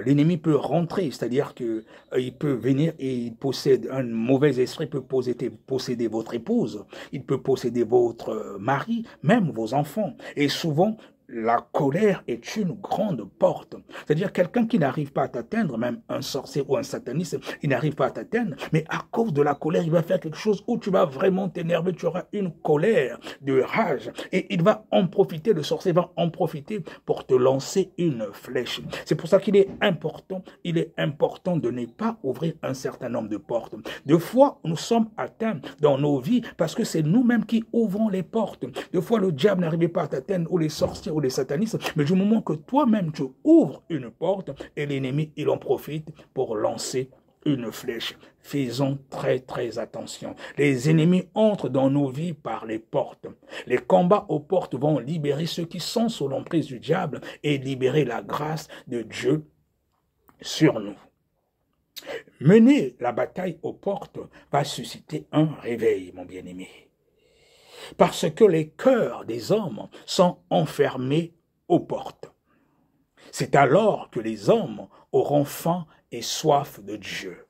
l'ennemi peut rentrer, c'est-à-dire qu'il peut venir et il possède un mauvais esprit, peut posséder votre épouse, il peut posséder votre mari, même vos enfants. Et souvent, la colère est une grande porte. C'est-à-dire quelqu'un qui n'arrive pas à t'atteindre, même un sorcier ou un sataniste, il n'arrive pas à t'atteindre, mais à cause de la colère, il va faire quelque chose où tu vas vraiment t'énerver, tu auras une colère de rage. Et il va en profiter, le sorcier va en profiter pour te lancer une flèche. C'est pour ça qu'il est important de ne pas ouvrir un certain nombre de portes. Des fois, nous sommes atteints dans nos vies parce que c'est nous-mêmes qui ouvrons les portes. Des fois, le diable n'arrivait pas à t'atteindre ou les sorciers ou les satanistes, mais du moment que toi-même tu ouvres une porte et l'ennemi il en profite pour lancer une flèche. Faisons très très attention. Les ennemis entrent dans nos vies par les portes. Les combats aux portes vont libérer ceux qui sont sous l'emprise du diable et libérer la grâce de Dieu sur nous. Mener la bataille aux portes va susciter un réveil, mon bien-aimé. Parce que les cœurs des hommes sont enfermés aux portes. C'est alors que les hommes auront faim et soif de Dieu.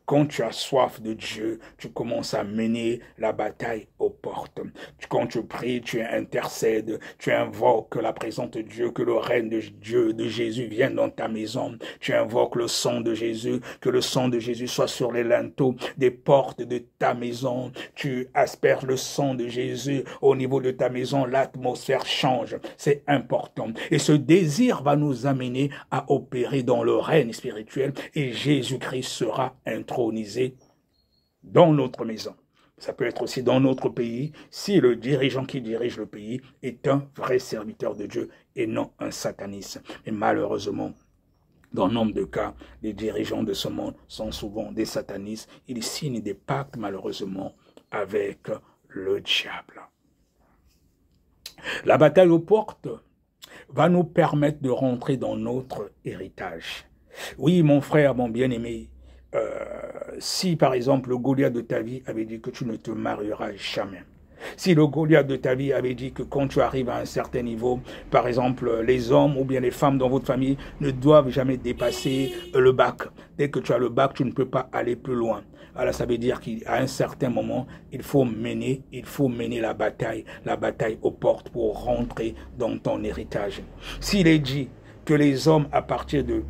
Quand tu as soif de Dieu, tu commences à mener la bataille aux portes. Quand tu pries, tu intercèdes, tu invoques la présence de Dieu, que le règne de Dieu, de Jésus vienne dans ta maison. Tu invoques le sang de Jésus, que le sang de Jésus soit sur les linteaux des portes de ta maison. Tu asperges le sang de Jésus au niveau de ta maison, l'atmosphère change. C'est important. Et ce désir va nous amener à opérer dans le règne spirituel et Jésus-Christ sera intronisé dans notre maison. Ça peut être aussi dans notre pays, si le dirigeant qui dirige le pays est un vrai serviteur de Dieu et non un sataniste. Mais malheureusement, dans nombre de cas, les dirigeants de ce monde sont souvent des satanistes. Ils signent des pactes, malheureusement, avec le diable. La bataille aux portes va nous permettre de rentrer dans notre héritage. Oui, mon frère, mon bien-aimé, si par exemple le Goliath de ta vie avait dit que tu ne te marieras jamais, si le Goliath de ta vie avait dit que quand tu arrives à un certain niveau, par exemple les hommes ou bien les femmes dans votre famille ne doivent jamais dépasser le bac, dès que tu as le bac tu ne peux pas aller plus loin. Alors ça veut dire qu'à un certain moment, il faut mener la bataille aux portes pour rentrer dans ton héritage. S'il est dit que les hommes à partir de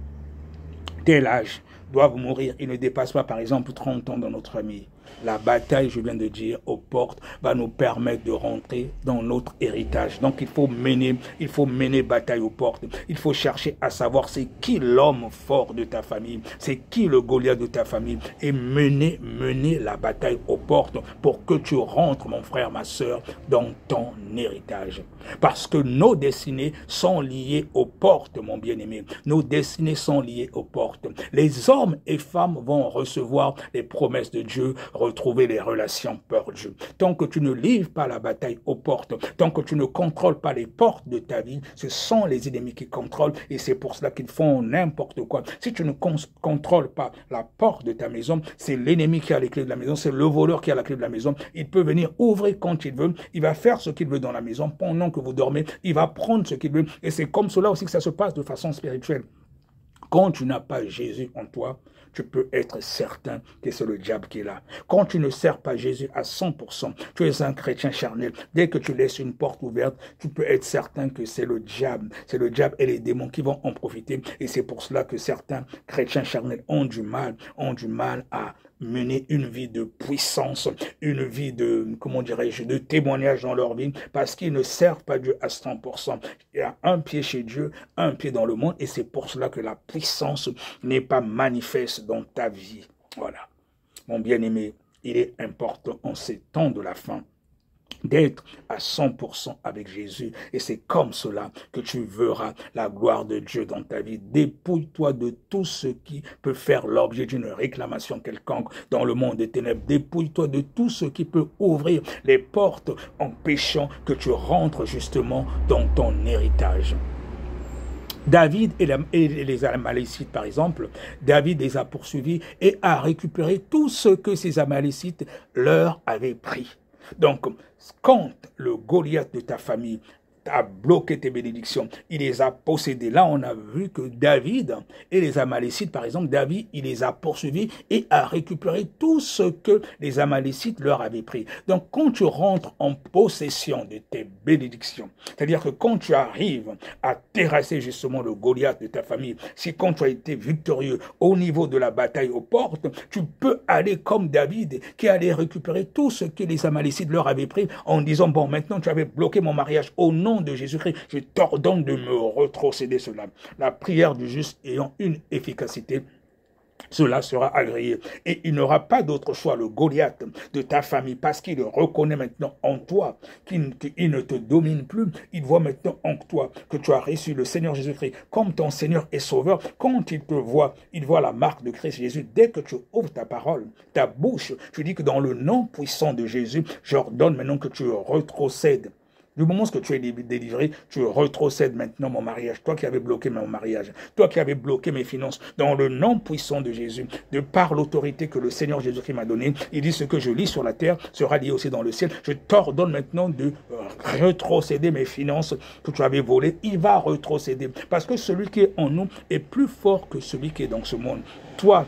tel âge doivent mourir, ils ne dépassent pas par exemple 30 ans dans notre famille. La bataille, je viens de dire, aux portes, va nous permettre de rentrer dans notre héritage. Donc il faut mener bataille aux portes. Il faut chercher à savoir c'est qui l'homme fort de ta famille, c'est qui le Goliath de ta famille, et mener la bataille aux portes pour que tu rentres, mon frère, ma soeur, dans ton héritage. Parce que nos destinées sont liées aux portes, mon bien-aimé. Nos destinées sont liées aux portes. Les hommes et femmes vont recevoir les promesses de Dieu, retrouver les relations perdues. Tant que tu ne livres pas la bataille aux portes, tant que tu ne contrôles pas les portes de ta vie, ce sont les ennemis qui contrôlent et c'est pour cela qu'ils font n'importe quoi. Si tu ne contrôles pas la porte de ta maison, c'est l'ennemi qui a les clés de la maison, c'est le voleur qui a la clé de la maison. Il peut venir ouvrir quand il veut, il va faire ce qu'il veut dans la maison pendant que vous dormez, il va prendre ce qu'il veut et c'est comme cela aussi que ça se passe de façon spirituelle. Quand tu n'as pas Jésus en toi, tu peux être certain que c'est le diable qui est là. Quand tu ne sers pas Jésus à 100%, tu es un chrétien charnel. Dès que tu laisses une porte ouverte, tu peux être certain que c'est le diable. C'est le diable et les démons qui vont en profiter. Et c'est pour cela que certains chrétiens charnels ont du mal à mener une vie de puissance, une vie de, comment dirais-je, de témoignage dans leur vie, parce qu'ils ne servent pas Dieu à 100%. Il y a un pied chez Dieu, un pied dans le monde, et c'est pour cela que la puissance n'est pas manifeste dans ta vie. Voilà. Mon bien-aimé, il est important en ces temps de la fin d'être à 100% avec Jésus. Et c'est comme cela que tu verras la gloire de Dieu dans ta vie. Dépouille-toi de tout ce qui peut faire l'objet d'une réclamation quelconque dans le monde des ténèbres. Dépouille-toi de tout ce qui peut ouvrir les portes en péchant que tu rentres justement dans ton héritage. David et les Amalécites, par exemple, David les a poursuivis et a récupéré tout ce que ces Amalécites leur avaient pris. Donc, quand le Goliath de ta famille a bloqué tes bénédictions, il les a possédés. Là, on a vu que David et les Amalécites, par exemple, David, il les a poursuivis et a récupéré tout ce que les Amalécites leur avaient pris. Donc, quand tu rentres en possession de tes bénédictions, c'est-à-dire que quand tu arrives à terrasser justement le Goliath de ta famille, si quand tu as été victorieux au niveau de la bataille aux portes, tu peux aller comme David qui allait récupérer tout ce que les Amalécites leur avaient pris en disant, bon, maintenant tu avais bloqué mon mariage au nom de Jésus-Christ, je t'ordonne de me retrocéder cela. La prière du juste ayant une efficacité, cela sera agréé. Et il n'aura pas d'autre choix, le Goliath de ta famille, parce qu'il reconnaît maintenant en toi qu'il ne te domine plus. Il voit maintenant en toi que tu as reçu le Seigneur Jésus-Christ comme ton Seigneur et Sauveur. Quand il te voit, il voit la marque de Christ Jésus. Dès que tu ouvres ta parole, ta bouche, tu dis que dans le nom puissant de Jésus, j'ordonne maintenant que tu retrocèdes. Du moment où tu es délivré, tu retrocèdes maintenant mon mariage. Toi qui avais bloqué mon mariage, toi qui avais bloqué mes finances, dans le nom puissant de Jésus, de par l'autorité que le Seigneur Jésus-Christ m'a donnée, il dit ce que je lis sur la terre sera lié aussi dans le ciel. Je t'ordonne maintenant de retrocéder mes finances que tu avais volées. Il va retrocéder parce que celui qui est en nous est plus fort que celui qui est dans ce monde. Toi,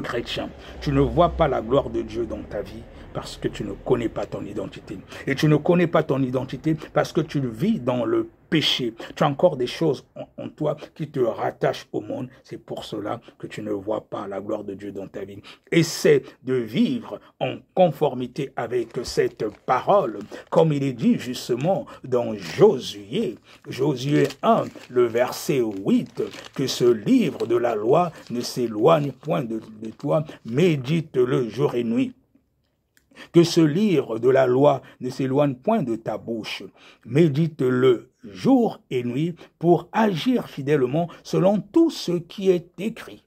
chrétien, tu ne vois pas la gloire de Dieu dans ta vie parce que tu ne connais pas ton identité. Et tu ne connais pas ton identité parce que tu vis dans le péché. Tu as encore des choses en toi qui te rattachent au monde. C'est pour cela que tu ne vois pas la gloire de Dieu dans ta vie. Essaie de vivre en conformité avec cette parole, comme il est dit justement dans Josué 1, le verset 8, que ce livre de la loi ne s'éloigne point de toi, médite-le jour et nuit. Que ce livre de la loi ne s'éloigne point de ta bouche. Médite-le jour et nuit pour agir fidèlement selon tout ce qui est écrit.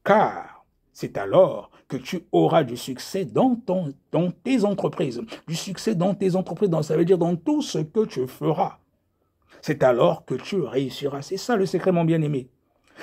Car c'est alors que tu auras du succès dans tes entreprises. Du succès dans tes entreprises, ça veut dire dans tout ce que tu feras. C'est alors que tu réussiras. C'est ça le secret, mon bien-aimé.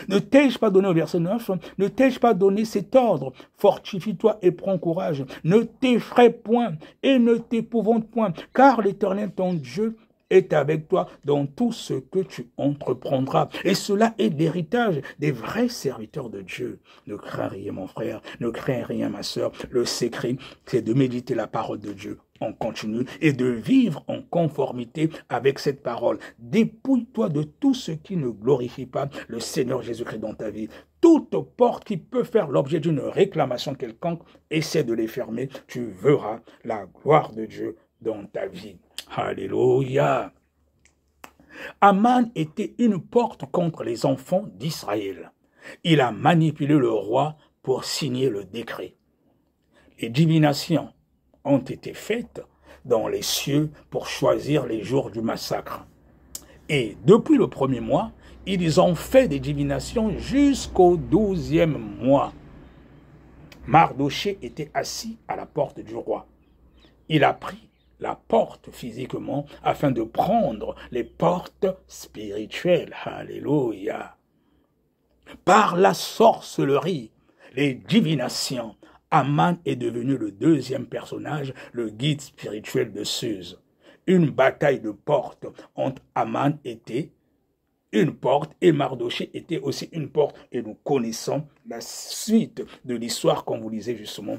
Ne t'ai-je pas donné au verset 9, ne t'ai-je pas donné cet ordre? Fortifie-toi et prends courage. Ne t'effraie point et ne t'épouvante point, car l'Éternel, ton Dieu, est avec toi dans tout ce que tu entreprendras. Et cela est l'héritage des vrais serviteurs de Dieu. Ne crains rien, mon frère, ne crains rien, ma sœur. Le secret, c'est de méditer la parole de Dieu en continu et de vivre en conformité avec cette parole. Dépouille-toi de tout ce qui ne glorifie pas le Seigneur Jésus-Christ dans ta vie. Toute porte qui peut faire l'objet d'une réclamation quelconque, essaie de les fermer. Tu verras la gloire de Dieu dans ta vie. Alléluia. Aman était une porte contre les enfants d'Israël. Il a manipulé le roi pour signer le décret. Les divinations ont été faites dans les cieux pour choisir les jours du massacre. Et depuis le 1er mois, ils ont fait des divinations jusqu'au 12e mois. Mardoché était assis à la porte du roi. Il a pris la porte physiquement afin de prendre les portes spirituelles. Alléluia. Par la sorcellerie, les divinations, Aman est devenu le deuxième personnage, le guide spirituel de Suse. Une bataille de portes entre Aman une porte et Mardochée était aussi une porte. Et nous connaissons la suite de l'histoire quand vous lisez justement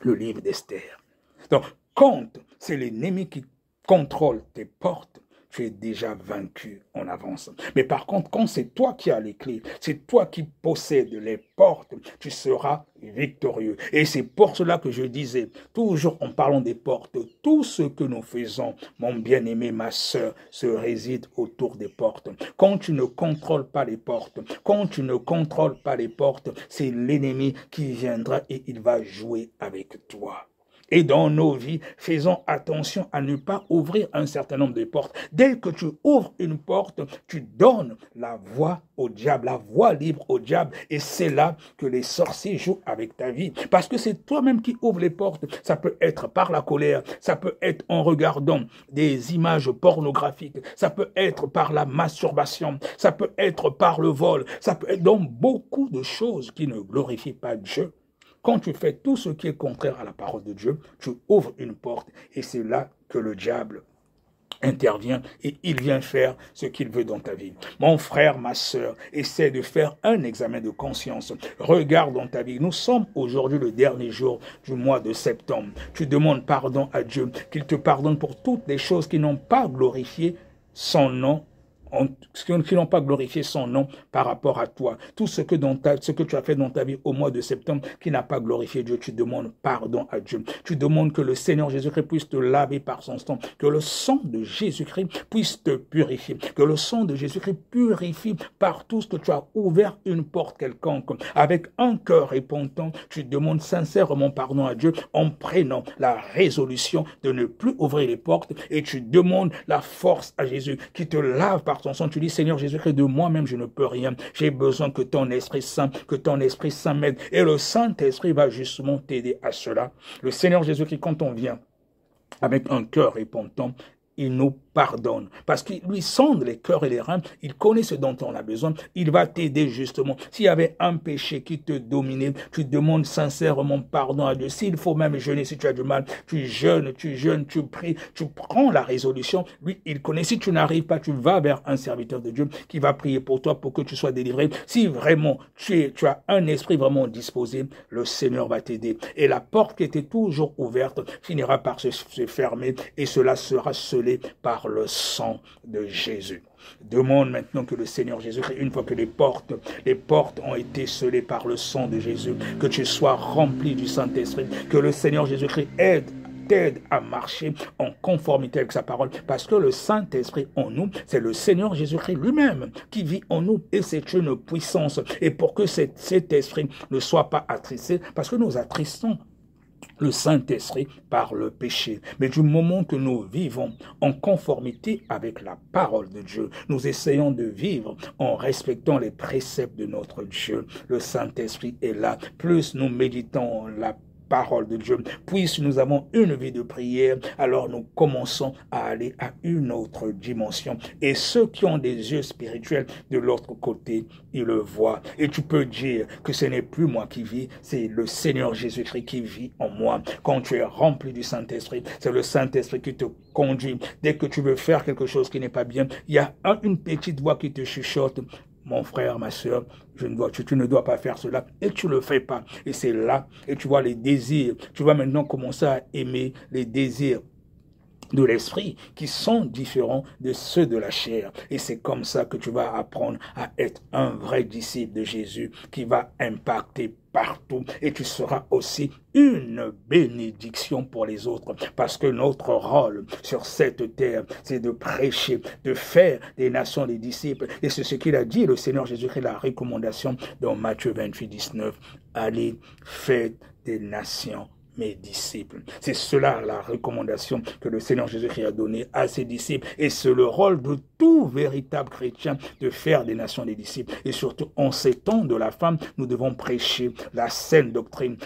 le livre d'Esther. Donc, quand c'est l'ennemi qui contrôle tes portes, tu es déjà vaincu en avance. Mais par contre, quand c'est toi qui as les clés, c'est toi qui possèdes les portes, tu seras victorieux. Et c'est pour cela que je disais, toujours en parlant des portes, tout ce que nous faisons, mon bien-aimé, ma sœur, se réside autour des portes. Quand tu ne contrôles pas les portes, quand tu ne contrôles pas les portes, c'est l'ennemi qui viendra et il va jouer avec toi. Et dans nos vies, faisons attention à ne pas ouvrir un certain nombre de portes. Dès que tu ouvres une porte, tu donnes la voie au diable, la voie libre au diable. Et c'est là que les sorciers jouent avec ta vie. Parce que c'est toi-même qui ouvres les portes. Ça peut être par la colère, ça peut être en regardant des images pornographiques, ça peut être par la masturbation, ça peut être par le vol, ça peut être dans beaucoup de choses qui ne glorifient pas Dieu. Quand tu fais tout ce qui est contraire à la parole de Dieu, tu ouvres une porte et c'est là que le diable intervient et il vient faire ce qu'il veut dans ta vie. Mon frère, ma sœur, essaie de faire un examen de conscience. Regarde dans ta vie. Nous sommes aujourd'hui le dernier jour du mois de septembre. Tu demandes pardon à Dieu, qu'il te pardonne pour toutes les choses qui n'ont pas glorifié son nom, qui n'ont pas glorifié son nom par rapport à toi. Tout ce que tu as fait dans ta vie au mois de septembre qui n'a pas glorifié Dieu, tu demandes pardon à Dieu. Tu demandes que le Seigneur Jésus-Christ puisse te laver par son sang, que le sang de Jésus-Christ puisse te purifier, que le sang de Jésus-Christ purifie par tout ce que tu as ouvert une porte quelconque. Avec un cœur repentant, tu demandes sincèrement pardon à Dieu en prenant la résolution de ne plus ouvrir les portes et tu demandes la force à Jésus qui te lave par ton sang. Tu dis, Seigneur Jésus-Christ, de moi-même, je ne peux rien. J'ai besoin que ton Esprit Saint, m'aide. Et le Saint-Esprit va justement t'aider à cela. Le Seigneur Jésus-Christ, quand on vient avec un cœur repentant, il nous pardonne. Parce qu'il lui sonde les cœurs et les reins. Il connaît ce dont on a besoin. Il va t'aider justement. S'il y avait un péché qui te dominait, tu demandes sincèrement pardon à Dieu. S'il faut même jeûner, si tu as du mal, tu jeûnes, tu pries, tu prends la résolution. Lui, il connaît. Si tu n'arrives pas, tu vas vers un serviteur de Dieu qui va prier pour toi pour que tu sois délivré. Si vraiment tu as un esprit vraiment disposé, le Seigneur va t'aider. Et la porte qui était toujours ouverte finira par se fermer et cela sera scellé par le sang de Jésus. Demande maintenant que le Seigneur Jésus-Christ, une fois que les portes ont été scellées par le sang de Jésus, que tu sois rempli du Saint-Esprit, que le Seigneur Jésus-Christ t'aide à marcher en conformité avec sa parole, parce que le Saint-Esprit en nous, c'est le Seigneur Jésus-Christ lui-même qui vit en nous, et c'est une puissance. Et pour que cet esprit ne soit pas attristé, parce que nous attristons le Saint-Esprit par le péché. Mais du moment que nous vivons en conformité avec la parole de Dieu, nous essayons de vivre en respectant les préceptes de notre Dieu. Le Saint-Esprit est là. Plus nous méditons la parole de Dieu, puisque nous avons une vie de prière, alors nous commençons à aller à une autre dimension. Et ceux qui ont des yeux spirituels de l'autre côté, ils le voient. Et tu peux dire que ce n'est plus moi qui vis, c'est le Seigneur Jésus-Christ qui vit en moi. Quand tu es rempli du Saint-Esprit, c'est le Saint-Esprit qui te conduit. Dès que tu veux faire quelque chose qui n'est pas bien, il y a une petite voix qui te chuchote. Mon frère, ma soeur, tu ne dois pas faire cela, et tu ne le fais pas. Et c'est là, et tu vois les désirs, tu vas maintenant commencer à aimer les désirs de l'esprit qui sont différents de ceux de la chair. Et c'est comme ça que tu vas apprendre à être un vrai disciple de Jésus qui va impacter partout et tu seras aussi une bénédiction pour les autres parce que notre rôle sur cette terre, c'est de prêcher, de faire des nations des disciples et c'est ce qu'il a dit le Seigneur Jésus-Christ, la recommandation dans Matthieu 28, 19, allez, faites des nations mes disciples. C'est cela la recommandation que le Seigneur Jésus-Christ a donnée à ses disciples. Et c'est le rôle de tout véritable chrétien de faire des nations des disciples. Et surtout, en ces temps de la femme, nous devons prêcher la sainte doctrine,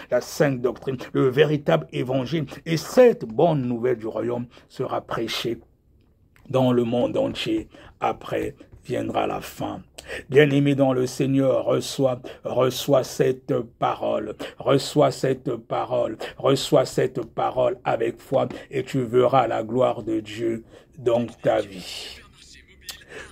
le véritable évangile. Et cette bonne nouvelle du royaume sera prêchée dans le monde entier. Après viendra la fin. Bien-aimé dans le Seigneur, reçois cette parole, reçois cette parole avec foi et tu verras la gloire de Dieu dans ta vie.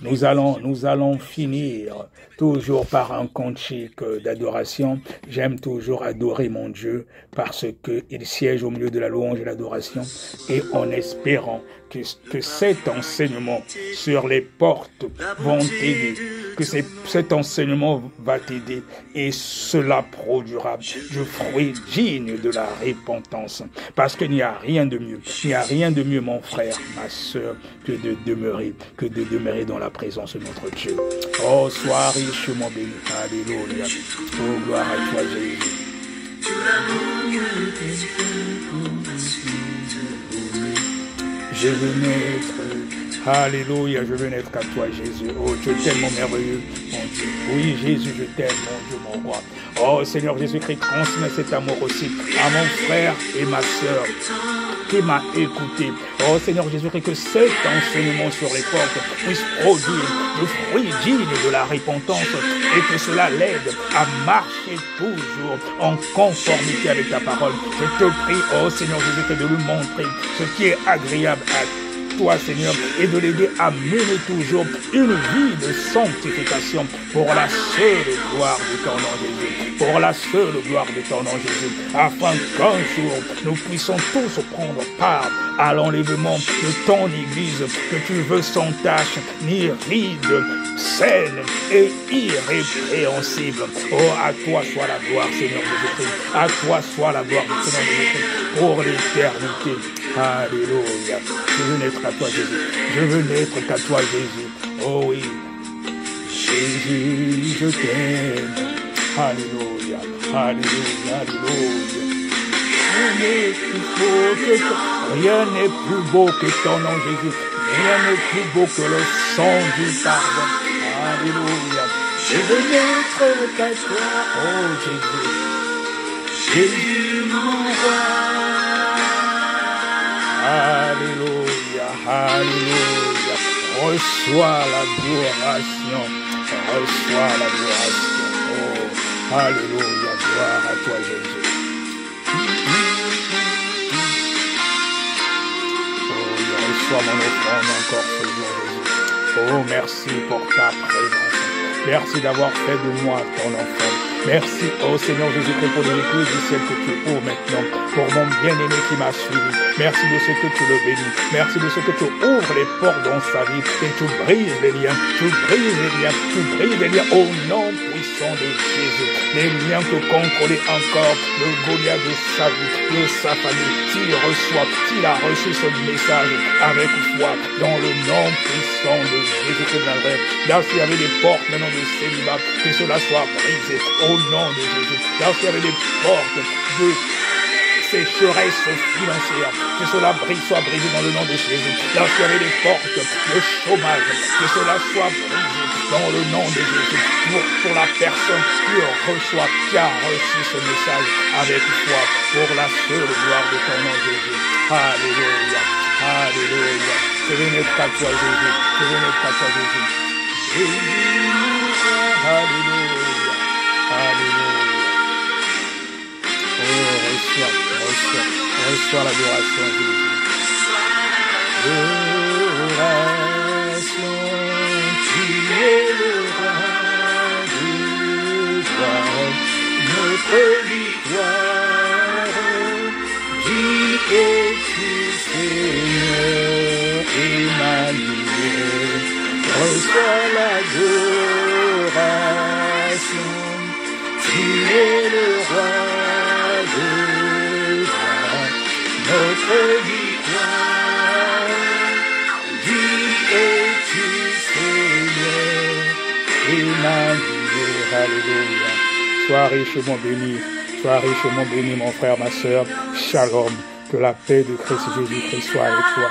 Nous allons finir toujours par un cantique d'adoration. J'aime toujours adorer mon Dieu parce qu'il siège au milieu de la louange et l'adoration, et en espérant que cet enseignement sur les portes vont t'aider, que cet enseignement va t'aider, et cela produira du fruit digne de la repentance, parce qu'il n'y a rien de mieux, mon frère, ma soeur, que de demeurer dans la présence de notre Dieu. Oh, sois richement béni. Alléluia. Oh, gloire à toi, Jésus. Je veux naître, alléluia, je veux naître à toi, Jésus. Oh, tu es tellement merveilleux, mon Dieu. Oui, Jésus, je t'aime, mon Dieu, mon roi. Oh, Seigneur Jésus-Christ, transmets cet amour aussi à mon frère et ma sœur qui m'a écouté. Oh, Seigneur Jésus-Christ, que cet enseignement sur les portes puisse produire le fruit digne de la repentance, et que cela l'aide à marcher toujours en conformité avec ta parole. Je te prie, oh Seigneur Jésus-Christ, de lui montrer ce qui est agréable à toi, Seigneur, et de l'aider à mener toujours une vie de sanctification pour la seule gloire de ton nom, Jésus. Pour la seule gloire de ton nom, Jésus. Afin qu'un jour, nous puissions tous prendre part à l'enlèvement de ton Église, que tu veux sans tache, ni ride, saine et irrépréhensible. Oh, à toi soit la gloire, Seigneur Jésus-Christ. À toi soit la gloire, Seigneur Jésus-Christ, pour l'éternité. Alléluia. Je veux naître à toi, Jésus. Je veux naître qu'à toi, Jésus. Oh oui. Jésus, je t'aime. Alléluia. Alléluia. Alléluia. Rien n'est plus beau que ton nom, Jésus. Rien n'est plus beau que le sang du pardon. Alléluia. Je veux naître qu'à toi, oh Jésus. Jésus, mon roi. Alléluia, alléluia. Reçois l'adoration, reçois l'adoration. Oh, alléluia, gloire à toi, Jésus. Oh, je reçois mon offrande encore ce jour, Jésus. Oh, merci pour ta présence. Merci d'avoir fait de moi ton enfant. Merci, oh Seigneur Jésus-Christ, pour l'église du ciel que tu ouvres maintenant, pour mon bien-aimé qui m'a suivi. Merci de ce que tu le bénis. Merci de ce que tu ouvres les portes dans sa vie et tu brises les liens. Tu brises les liens. Tu brises les liens au nom puissant de Jésus. Les liens que contrôlait encore le Goliath de sa vie, de sa famille. S'il a reçu ce message avec foi dans le nom puissant de Jésus-Christ de Nazareth. Là, s'il y avait des portes maintenant de célibat, que cela soit brisé au nom de Jésus. Là, s'il y avait des portes de sécheresse financière, que cela soit brisé dans le nom de Jésus. Là, s'il y avait des portes de chômage, que cela soit brisé dans le nom de Jésus. Pour la personne qui reçoit, qui a reçu ce message avec foi, pour la seule gloire de ton nom, Jésus. Alléluia. Alléluia. Je veux naître à toi, Jésus. Je veux naître à toi, Jésus. Jésus, alléluia. Alléluia. Oh, reçois l'adoration, Jésus. L'adoration, tu es le roi de gloire, notre victoire. Dis es-tu Seigneur Emmanuel. Reçois l'adoration, tu es le roi de gloire, notre victoire. Dis es-tu Seigneur Emmanuel. Alléluia. Sois richement béni. Sois richement béni, mon frère, ma sœur. Shalom. Que la paix de Christ Jésus-Christ soit avec toi.